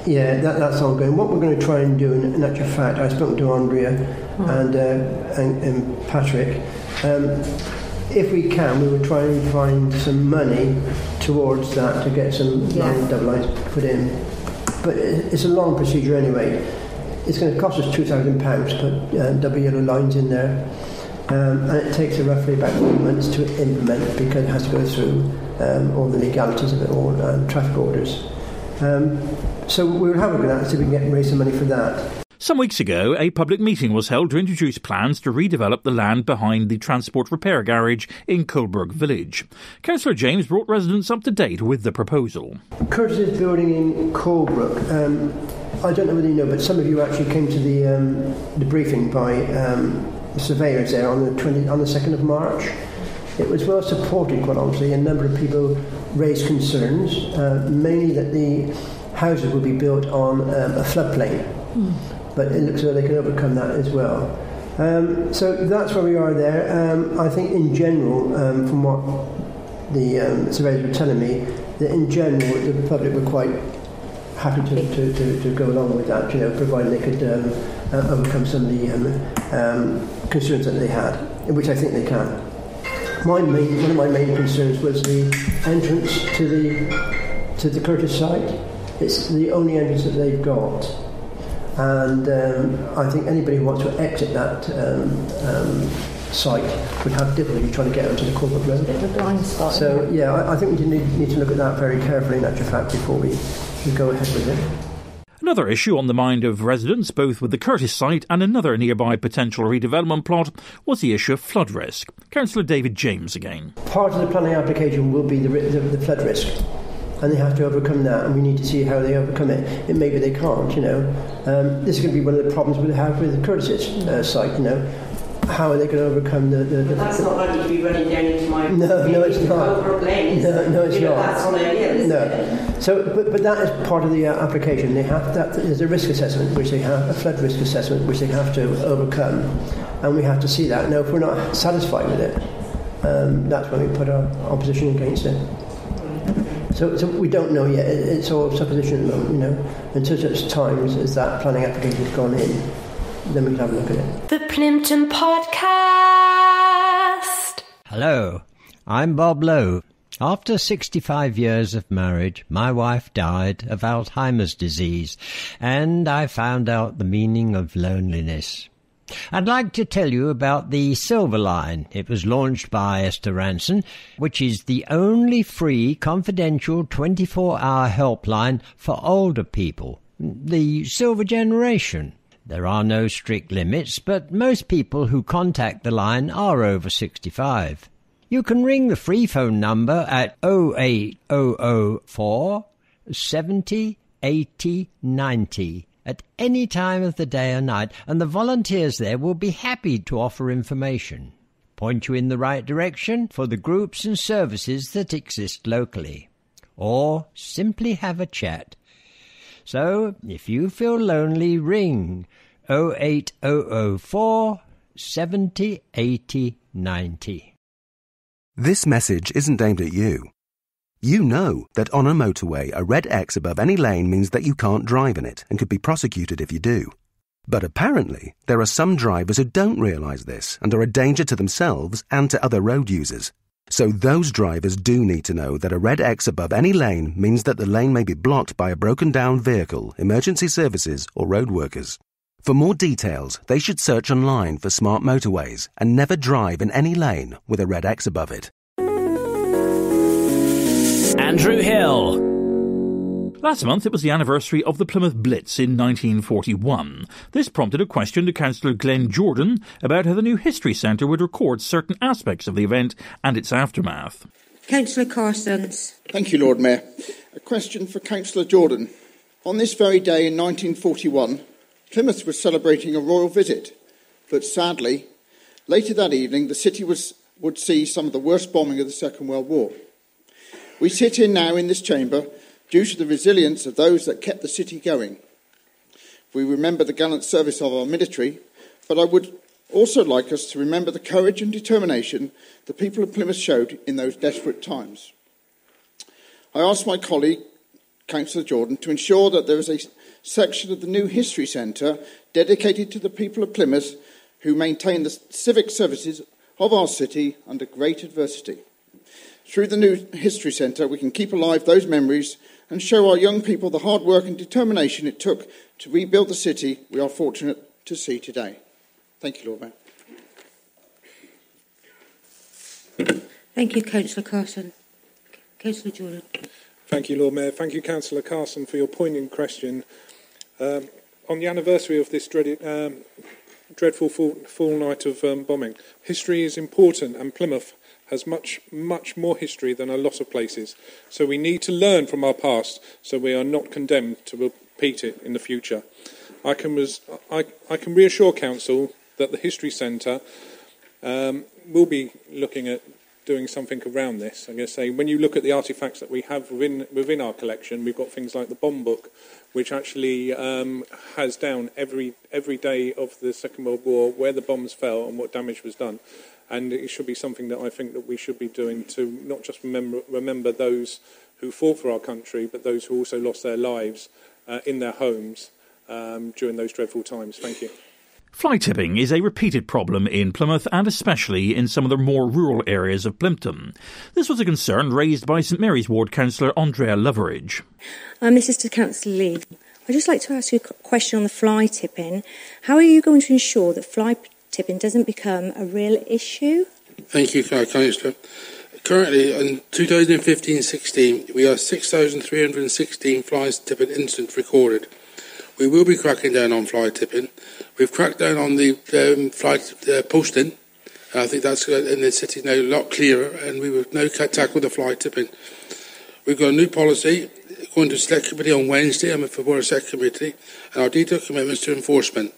Yeah, that's ongoing. What we're going to try and do, in actual fact, I spoke to Andrea and Patrick. If we can, we will try and find some money towards that to get some double lines put in. But it's a long procedure anyway. It's going to cost us £2,000 to put double yellow lines in there. And it takes roughly about 3 months to implement because it has to go through all the legalities of it all, traffic orders. So we'll have a look at that, see if we can raise some money for that. Some weeks ago, a public meeting was held to introduce plans to redevelop the land behind the transport repair garage in Colebrook Village. Councillor James brought residents up to date with the proposal. Curtis's building in Colebrook, I don't know whether you know, but some of you actually came to the briefing by the surveyors there on the 2nd of March. It was well supported, quite honestly. A number of people raised concerns, mainly that the houses will be built on a floodplain. But it looks as though they can overcome that as well. So that's where we are there. I think in general, from what the surveyors were telling me, that in general the public were quite happy to go along with that, provided they could overcome some of the concerns that they had, which I think they can. One of my main concerns was the entrance to the Curtis site. It's the only entrance that they've got. And I think anybody who wants to exit that site would have difficulty trying to get onto the Colebrook Road. It's a blind spot. So, I think we need to look at that very carefully, in actual fact, before we go ahead with it. Another issue on the mind of residents, both with the Curtis site and another nearby potential redevelopment plot, was the issue of flood risk. Councillor David James again. Part of the planning application will be the flood risk. And they have to overcome that, and we need to see how they overcome it. And maybe they can't, This is going to be one of the problems we have with the Curtis site, How are they going to overcome the... That's not likely to be running down into my... No, it's not. No, it's not. That's on there yet, isn't it? So, but that is part of the application. There's a risk assessment, which they have, a flood risk assessment, which they have to overcome. And we have to see that. Now, if we're not satisfied with it, that's when we put our opposition against it. So we don't know yet. It's all supposition at the moment, Until such times as that planning application has gone in, then we can have a look at it. The Plympton Podcast. Hello, I'm Bob Lowe. After 65 years of marriage, my wife died of Alzheimer's disease, and I found out the meaning of loneliness. I'd like to tell you about the Silver Line. It was launched by Esther Ranson, which is the only free, confidential 24-hour helpline for older people, the Silver Generation. There are no strict limits, but most people who contact the line are over 65. You can ring the free phone number at 08004 70 80 90. At any time of the day or night, and the volunteers there will be happy to offer information, point you in the right direction for the groups and services that exist locally, or simply have a chat. So, if you feel lonely, ring 08004 70 80 90. This message isn't aimed at you. You know that on a motorway, a red X above any lane means that you can't drive in it and could be prosecuted if you do. But apparently, there are some drivers who don't realise this and are a danger to themselves and to other road users. So those drivers do need to know that a red X above any lane means that the lane may be blocked by a broken down vehicle, emergency services or road workers. For more details, they should search online for smart motorways and never drive in any lane with a red X above it. Andrew Hill. Last month it was the anniversary of the Plymouth Blitz in 1941. This prompted a question to Councillor Glenn Jordan about how the new History Centre would record certain aspects of the event and its aftermath. Councillor Carsons. Thank you, Lord Mayor. A question for Councillor Jordan. On this very day in 1941, Plymouth was celebrating a royal visit, but sadly, Later that evening, the city would see some of the worst bombing of the Second World War. We sit here now in this chamber due to the resilience of those that kept the city going. We remember the gallant service of our military, but I would also like us to remember the courage and determination the people of Plymouth showed in those desperate times. I asked my colleague, Councillor Jordan, to ensure that there is a section of the new History Centre dedicated to the people of Plymouth who maintain the civic services of our city under great adversity. Through the new History Centre, we can keep alive those memories and show our young people the hard work and determination it took to rebuild the city we are fortunate to see today. Thank you, Lord Mayor. Thank you, Councillor Carson. Councillor Jordan. Thank you, Lord Mayor. Thank you, Councillor Carson, for your poignant question. On the anniversary of this dreadful fall night of bombing, history is important, and Plymouth has much, much more history than a lot of places. So we need to learn from our past so we are not condemned to repeat it in the future. I can reassure Council that the History Centre will be looking at doing something around this. I'm going to say, when you look at the artefacts that we have within our collection, we've got things like the bomb book, which actually has down every day of the Second World War where the bombs fell and what damage was done. And it should be something that I think that we should be doing to not just remember those who fought for our country, but those who also lost their lives in their homes during those dreadful times. Thank you. Fly tipping is a repeated problem in Plymouth and especially in some of the more rural areas of Plympton. This was a concern raised by St Mary's Ward Councillor Andrea Loveridge. This is to Councillor Lee. I'd just like to ask you a question on the fly tipping. How are you going to ensure that fly tipping doesn't become a real issue? Thank you, Councillor. Currently, in 2015-16, we have 6,316 fly tipping incidents recorded. We will be cracking down on fly tipping. We've cracked down on the fly posting. I think that's in the city now a lot clearer, and we will now tackle the fly tipping. We've got a new policy going to select committee on Wednesday. I'm for a select committee, and our detailed commitments to enforcement.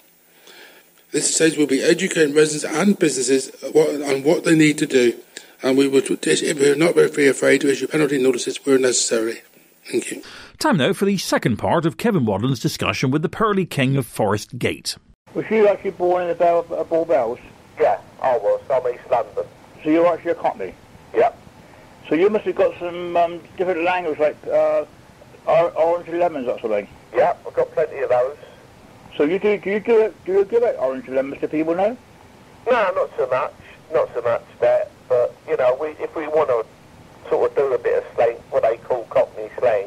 This says we'll be educating residents and businesses on what they need to do, and we will, if we're not very afraid to issue penalty notices where necessary. Thank you. Time now for the second part of Kevin Wadden's discussion with the Pearly King of Forest Gate. Was you actually born in the Bull Bells? Yeah, I was. I'm East London. So you're actually a Cockney? Yeah. So you must have got some different language, like orange and lemons, that sort of thing? Yeah, I've got plenty of those. So do you give out orange and lemons to people now? No, not so much. Not so much that. But, you know, if we want to sort of do a bit of slang, what they call Cockney slang,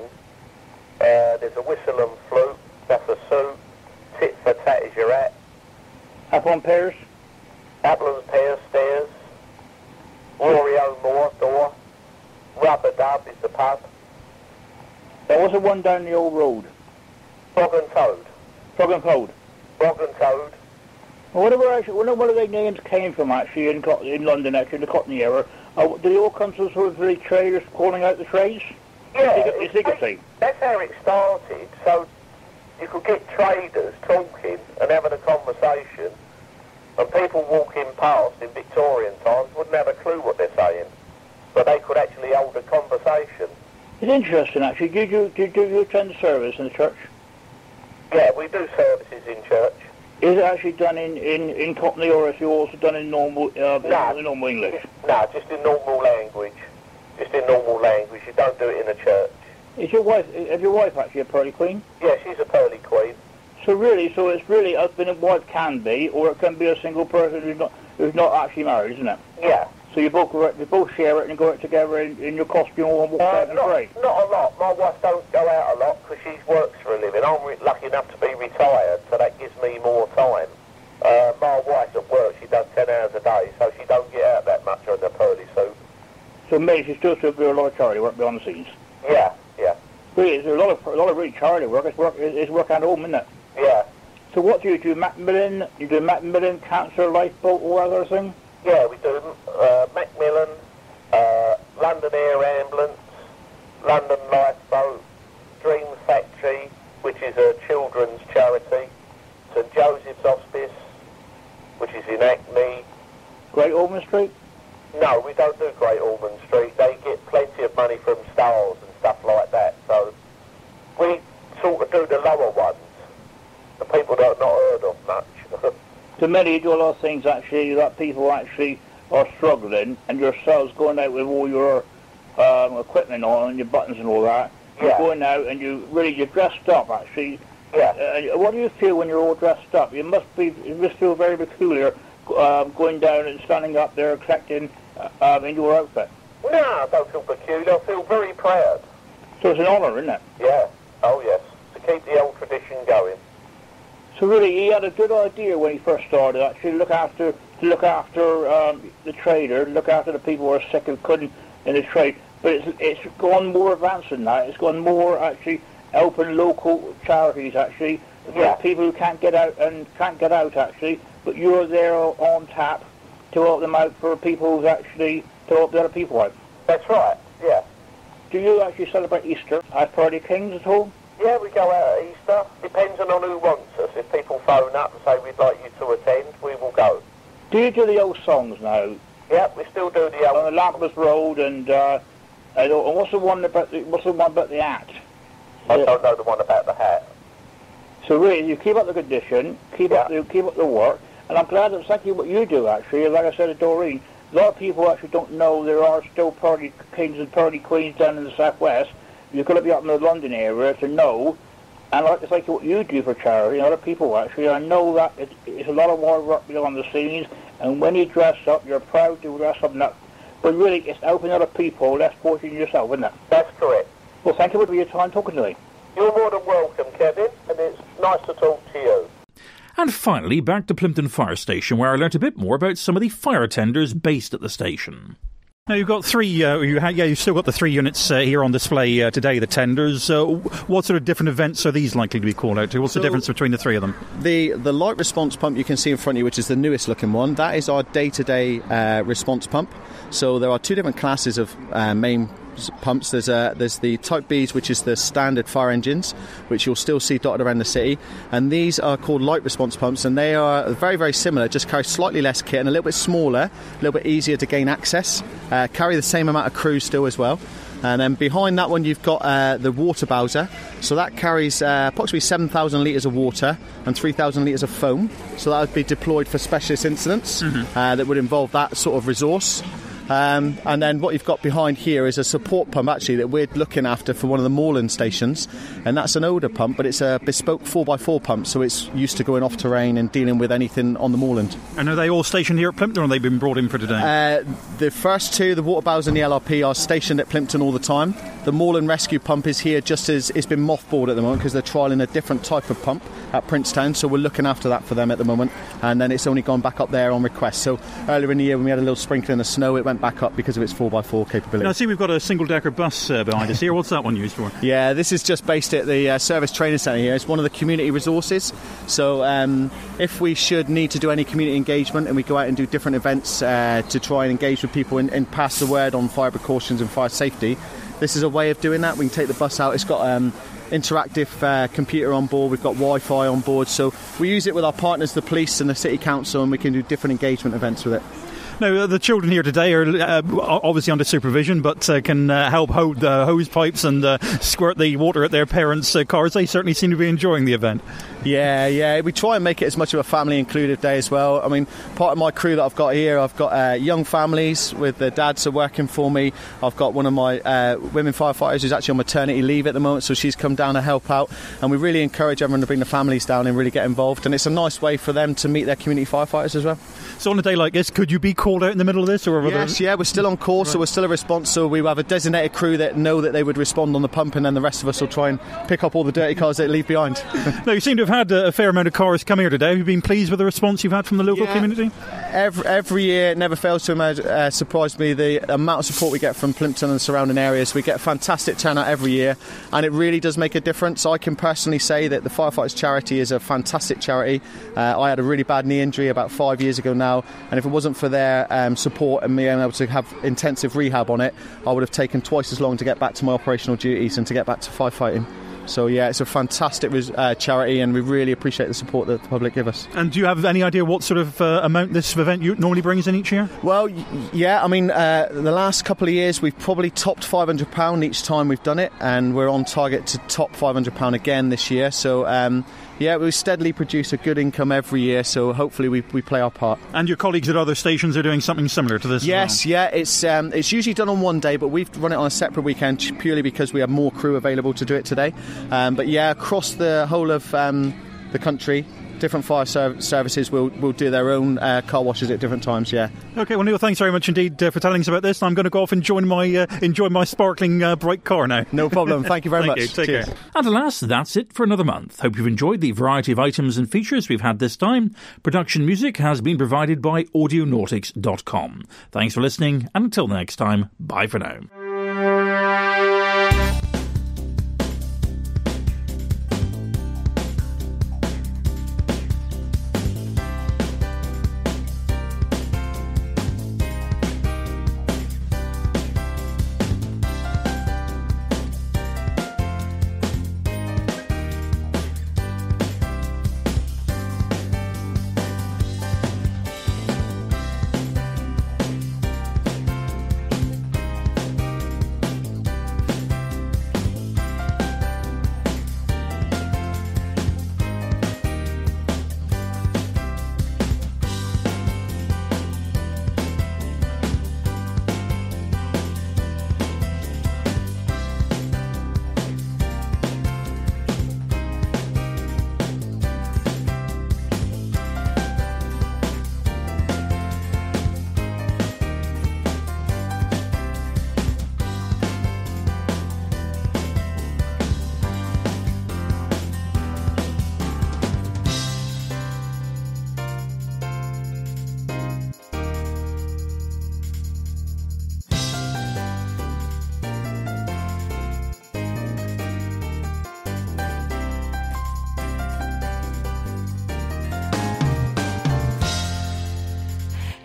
there's a whistle and flute, that's a suit, tit for tat is your hat. Apple and pears? Apple and pears, stairs. Oreo more, door. Rubber dub is the pub. There was the one down the old road. Frog and toad. Frog and toad. Frog and toad. Well, where their names came from actually in London, actually in the Cockney era. Did they all come to sort of the traders calling out the trades? Yeah, that's how it started. So you could get traders talking and having a conversation, and people walking past in Victorian times wouldn't have a clue what they're saying, but they could actually hold a conversation. It's interesting, actually. Did you attend the service in the church? Yeah, we do services in church. Is it actually done in Cockney, or is it also done in normal normal English? No, just in normal language. Just in normal language. You don't do it in a church. Is your wife actually a Pearly Queen? Yeah, she's a Pearly Queen. So it's really husband and wife can be, or it can be a single person who's not actually married, isn't it? Yeah. So you both share it and go out together in your costume and walk out in the parade? Not a lot. My wife don't go out a lot because she works for a living. I'm lucky enough to be retired, so that gives me more time. My wife's at work. She does 10 hours a day, so she don't get out that much on the pearly suit. So maybe she still do a lot of charity work behind the scenes? Yeah, yeah. Really, there's a lot of really charity work. It's work at home, isn't it? Yeah. So what do you do? Macmillan? You do Macmillan, Cancer, Lifeboat, all that other thing? Yeah, we do Macmillan, London Air Ambulance, London Lifeboat, Dream Factory, which is a children's charity, St Joseph's Hospice, which is in Hackney, Great Ormond Street? No, we don't do Great Ormond Street. They get plenty of money from Stars and stuff like that. So we sort of do the lower ones, the people that are not heard of much. To many, you do a lot of things actually that people actually are struggling, and yourselves going out with all your equipment on and your buttons and all that. You're going out and you're dressed up actually. Yeah. What do you feel when you're all dressed up? You must feel very peculiar going down and standing up there collecting in your outfit. No, I don't feel peculiar. I feel very proud. So it's an honour, isn't it? Yeah. Oh yes. To keep the old tradition going. So really, he had a good idea when he first started. Actually, look after the trader, look after the people who are sick who couldn't in the trade. But it's gone more advanced than that. It's gone more actually helping local charities actually, people who can't get out actually. But you're there on tap to help them out for people who actually to help the other people out. That's right. Yeah. Do you actually celebrate Easter at Pearly Kings at all? Yeah, we go out at Easter, depending on who wants us. If people phone up and say we'd like you to attend, we will go. Do you do the old songs now? Yeah, we still do the old. On the Lampless Road and what's the one about the hat? I don't know the one about the hat. So really, you keep up the condition, keep up the work, and I'm glad that's exactly what you do actually. Like I said to Doreen, a lot of people actually don't know there are still Pearly Kings and Pearly Queens down in the southwest. You've got to be up in the London area to know, and like it's like what you do for charity and other people actually. I know that it's a lot of hard work behind the scenes, and when you dress up, you're proud to dress up. But really, it's helping other people, less fortunate yourself, isn't it? That's correct. Well, thank you for your time talking to me. You're more than welcome, Kevin, and it's nice to talk to you. And finally, back to Plympton Fire Station, where I learnt a bit more about some of the fire tenders based at the station. Now, you've got three, you've still got the 3 units here on display today, the tenders. What sort of different events are these likely to be called out to? What's the difference between the three of them? The light response pump you can see in front of you, which is the newest looking one, that is our day-to-day response pump. So there are two different classes of main pumps. There's the Type Bs, which is the standard fire engines, which you'll still see dotted around the city, and these are called light response pumps, and they are very, very similar, just carry slightly less kit and a little bit smaller, a little bit easier to gain access, carry the same amount of crew still as well. And then behind that one you've got the water bowser, so that carries approximately 7,000 litres of water and 3,000 litres of foam, so that would be deployed for specialist incidents that would involve that sort of resource. And then what you've got behind here is a support pump actually that we're looking after for one of the moorland stations, and that's an older pump, but it's a bespoke 4x4 pump, so it's used to going off terrain and dealing with anything on the moorland. And are they all stationed here at Plympton, or have they been brought in for today? The first two, the water bowser and the LRP, are stationed at Plympton all the time. The moorland rescue pump is here just as it's been mothballed at the moment because they're trialling a different type of pump at Princetown, so we're looking after that for them at the moment, and then it's only gone back up there on request. So earlier in the year when we had a little sprinkling of snow, it went back up because of its 4x4 capability. Now, I see we've got a single-decker bus behind us here. What's that one used for? Yeah, this is just based at the Service Training Centre here. It's one of the community resources. So if we should need to do any community engagement and we go out and do different events to try and engage with people and pass the word on fire precautions and fire safety, this is a way of doing that. We can take the bus out. It's got interactive computer on board. We've got Wi-Fi on board. So we use it with our partners, the police and the City Council, and we can do different engagement events with it. Now, the children here today are obviously under supervision, but can help hold the hose pipes and squirt the water at their parents' cars. They certainly seem to be enjoying the event. Yeah. We try and make it as much of a family-included day as well. I mean, part of my crew that I've got here, I've got young families with their dads are working for me. I've got one of my women firefighters who's actually on maternity leave at the moment, so she's come down to help out. And we really encourage everyone to bring the families down and really get involved. And it's a nice way for them to meet their community firefighters as well. So on a day like this, could you be called out in the middle of this? Or Yes, we're still on course, right. So we're still a response. So we have a designated crew that know that they would respond on the pump, and then the rest of us will try and pick up all the dirty cars that leave behind. Now, you seem to have had a fair amount of cars come here today. Have you been pleased with the response you've had from the local community? Every year, it never fails to surprise me the amount of support we get from Plympton and the surrounding areas. We get a fantastic turnout every year, and it really does make a difference. I can personally say that the Firefighters Charity is a fantastic charity. I had a really bad knee injury about 5 years ago now, and if it wasn't for their support and me being able to have intensive rehab on it, I would have taken twice as long to get back to my operational duties and to get back to firefighting. So yeah, it's a fantastic charity, and we really appreciate the support that the public give us. And do you have any idea what sort of amount this event normally brings in each year? Well, yeah, I mean, the last couple of years we've probably topped £500 each time we've done it, and we're on target to top £500 again this year. So yeah, we steadily produce a good income every year, so hopefully we play our part. And your colleagues at other stations are doing something similar to this? Yes, yeah, it's usually done on one day, but we've run it on a separate weekend purely because we have more crew available to do it today. But yeah, across the whole of the country, different fire services will do their own car washes at different times. Yeah. Okay. Well, Neil, thanks very much indeed for telling us about this. I'm going to go off and enjoy my sparkling bright car now. No problem. Thank you very much. You. Take Cheers. care. And alas, that's it for another month. Hope you've enjoyed the variety of items and features we've had this time. Production music has been provided by audionautics.com. Thanks for listening, and until the next time, bye for now.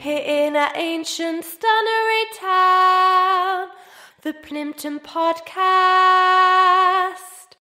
In an ancient stunnery town, the Plympton Podcast.